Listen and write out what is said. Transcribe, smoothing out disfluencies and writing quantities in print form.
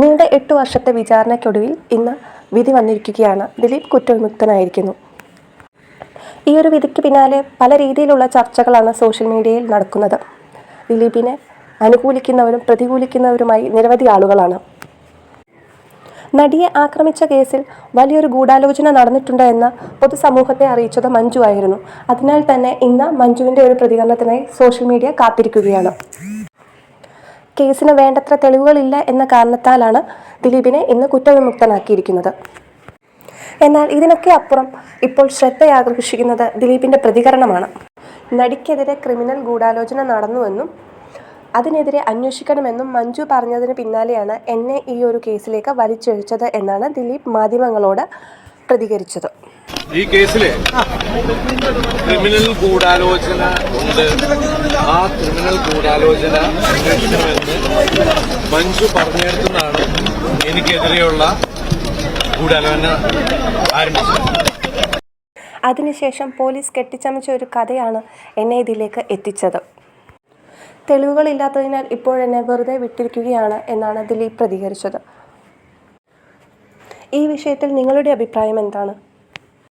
നീണ്ട 8 വർഷത്തെ വിചാരണയ്ക്കൊടുവിൽ ഇന്ന് വിധി വന്നിരിക്കുകയാണ്. ദിലീപ് കുറ്റവിമുക്തനായിരിക്കുന്നു. ഈ ഒരു വിധിക്ക് പിന്നാലെ പല രീതിയിലുള്ള ചർച്ചകളാണ് സോഷ്യൽ മീഡിയയിൽ നടക്കുന്നത്. ദിലീപിനെ അനുകൂലിക്കുന്നവരും പ്രതികൂലിക്കുന്നവരുമായി നിരവധി ആളുകളാണ്. നടിയെ ആക്രമിച്ച കേസിൽ വലിയൊരു ഗൂഢാലോചന നടന്നിട്ടുണ്ട് എന്ന് പൊതുസമൂഹത്തെ അറിയിച്ചത് മഞ്ജു ആയിരുന്നു. അതിനാൽ തന്നെ ഇന്ന് മഞ്ജുവിൻ്റെ ഒരു പ്രതികരണത്തിനായി സോഷ്യൽ മീഡിയ കാത്തിരിക്കുകയാണ്. കേസിന് വേണ്ടത്ര തെളിവുകളില്ല എന്ന കാരണത്താലാണ് ദിലീപിനെ ഇന്ന് കുറ്റവിമുക്തനാക്കിയിരിക്കുന്നത്. എന്നാൽ ഇതിനൊക്കെ അപ്പുറം ഇപ്പോൾ ശ്രദ്ധയാകർഷിക്കുന്നത് ദിലീപിൻ്റെ പ്രതികരണമാണ്. നടിക്കെതിരെ ക്രിമിനൽ ഗൂഢാലോചന നടന്നുവെന്നും അതിനെതിരെ അന്വേഷിക്കണമെന്നും മഞ്ജു പറഞ്ഞതിന് പിന്നാലെയാണ് എന്നെ ഈ ഒരു കേസിലേക്ക് വലിച്ചിഴച്ചത് എന്നാണ് ദിലീപ് മാധ്യമങ്ങളോട് പ്രതികരിച്ചത്. ഈ കേസിലെ ക്രിമിനൽ ഗൂഢാലോചന ഉണ്ട്. ആ ക്രിമിനൽ ഗൂഢാലോചന അന്വേഷിക്കണമെന്ന് മഞ്ജു പറഞ്ഞെടുത്തുനിന്നാണ് എനിക്കെതിരെയുള്ള ഗൂഢാലോചന ആരംഭിച്ചത്. അതിനുശേഷം പോലീസ് കെട്ടിച്ചമച്ച ഒരു കഥയാണ് എന്നെ ഇതിലേക്ക് എത്തിച്ചത്. തെളിവുകളില്ലാത്തതിനാൽ ഇപ്പോഴെന്നെ വെറുതെ വിട്ടിരിക്കുകയാണ് എന്നാണ് ദിലീപ് പ്രതികരിച്ചത്. ഈ വിഷയത്തിൽ നിങ്ങളുടെ അഭിപ്രായം എന്താണ്?